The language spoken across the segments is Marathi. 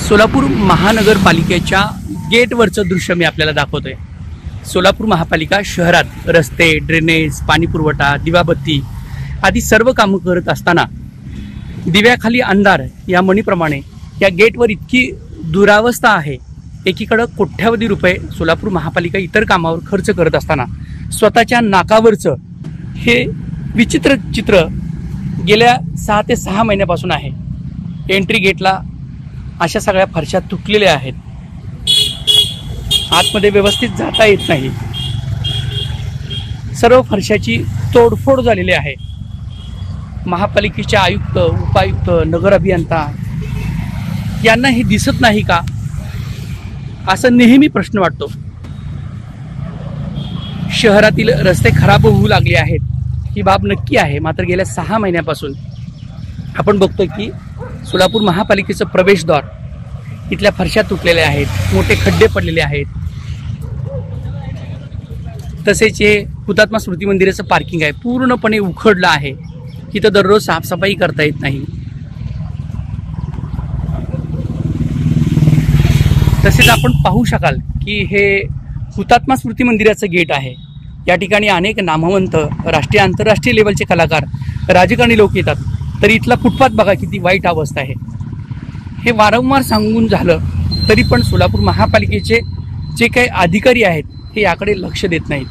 सोलापूर महानगरपालिकेच्या गेटवरचं दृश्य मी आपल्याला दाखवतोय। सोलापूर महापालिका शहरात रस्ते, ड्रेनेज, पाणी पुरवठा, दिवाबत्ती आदी सर्व कामं करत असताना दिव्याखाली अंधार या म्हणीप्रमाणे या गेटवर इतकी दुरावस्था आहे। एकीकडे कोट्यावधी रुपये सोलापूर महापालिका इतर कामावर खर्च करत असताना स्वतःच्या नाकावरचं हे विचित्र चित्र गेल्या 6 ते 6 महिन्यापासून आहे। एंट्री गेटला अशा सगळ्या फरशा तुटलेल्या आहेत, आतमध्ये व्यवस्थित जाता येत नाही, सर्व फरशाची तोडफोड झालेली आहे। महापालिकेचे आयुक्त, उपायुक्त, नगर अभियंता यांना हे दिसत नाही का, असं नेहमी प्रश्न वाटतो। शहरातील रस्ते खराब होऊ लागले आहेत ही बाब नक्की आहे, मात्र गेल्या 6 महिन्यापासून आपण बघतोय की सोलापूर महापालिकेचं प्रवेशद्वार इथल्या फरशा तुटलेल्या आहेत, मोठे खड्डे पडलेले आहेत। तसेच हे हुतात्मा स्मृती मंदिराचं पार्किंग आहे, पूर्णपणे उखडलं आहे, इथं दररोज साफसफाई करता येत नाही। तसेच आपण पाहू शकाल की हे हुतात्मा स्मृती मंदिराचं गेट आहे। या ठिकाणी अनेक नामवंत राष्ट्रीय आंतरराष्ट्रीय लेवलचे कलाकार, राजकारणी लोक येतात, तरी इथला फुटपाथ बघा किती वाईट अवस्था आहे। हे वारंवार सांगून झालं तरी पण सोलापूर महापालिकेचे जे काही अधिकारी आहेत हे याकडे लक्ष देत नाहीत।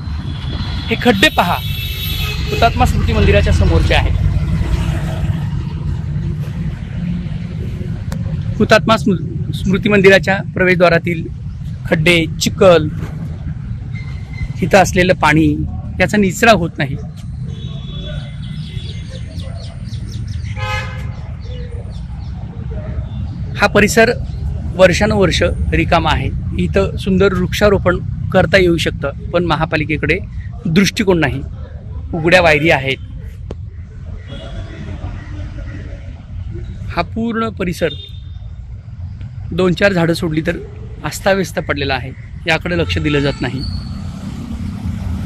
हे खड्डे पहा, हुतात्मा स्मृती मंदिराच्या समोरचे आहे। हुतात्मा स्मृती मंदिराच्या प्रवेशद्वारातील खड्डे, चिखल, इथं असलेलं पाणी याचा निचरा होत नाही। हा परिसर वर्षानुवर्ष रिकामा आहे, इथं सुंदर वृक्षारोपण करता येऊ शकतं, पण महापालिकेकडे दृष्टिकोन नाही। उघड्या वायरी आहेत। हा पूर्ण परिसर 2-4 झाडं सोडली तर अस्ताव्यस्त पडलेला आहे, याकडे लक्ष दिलं जात नाही।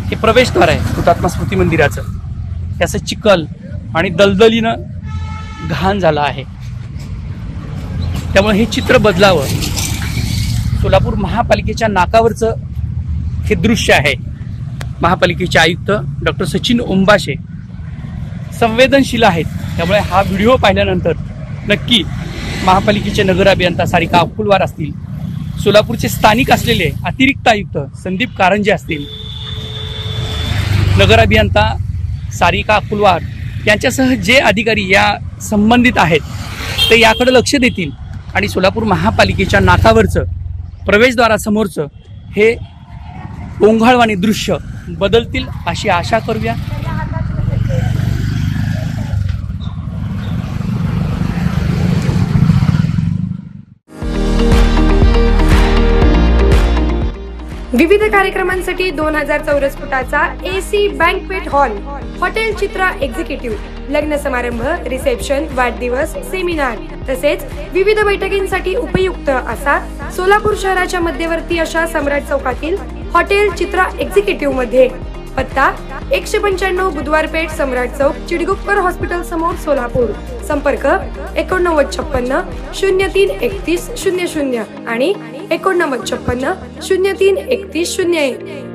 हे प्रवेशद्वार आहे हुतात्मा स्मृती मंदिराचं, याचं चिखल आणि दलदलीनं घाण झालं आहे, त्यामुळे हे चित्र बदलावं। सोलापूर महापालिकेच्या नाकावरचं हे दृश्य आहे। महापालिकेचे आयुक्त डॉक्टर सचिन ओंबाशे संवेदनशील आहेत, त्यामुळे हा व्हिडिओ पाहिल्यानंतर नक्की महापालिकेचे नगर अभियंता सारिका अकुलवार असतील, सोलापूरचे स्थानिक असलेले अतिरिक्त आयुक्त संदीप कारंजे असतील, नगर अभियंता सारिका अकुलवार यांच्यासह जे अधिकारी या संबंधित आहेत ते याकडे लक्ष देतील आणि सोलापूर महापालिकेच्या नाकावरचं प्रवेशद्वारासमोरचं हे ओंघाळवाणी दृश्य बदलतील अशी आशा करूया। विविध कार्यक्रमांसाठी 2000 चौरस फुटाचा AC बँकवेट हॉल, हॉटेल चित्रा एक्झिक्युटिव्ह, लग्न समारंभ, रिसेप्शन, वाढदिवस, सेमिनार तसेच विविध बैठकींसाठी उपयुक्त असा सोलापूर शहराच्या मध्यवर्ती अशा सम्राट चौकातील हॉटेल चित्रा एक्झिक्युटिव्ह मध्ये पत्ता 195 बुधवार पेठ, सम्राट चौक, चिडगुप्कर हॉस्पिटल समोर, सोलापूर। संपर्क 8956 03 31 00 आणि 8956 03 31 01।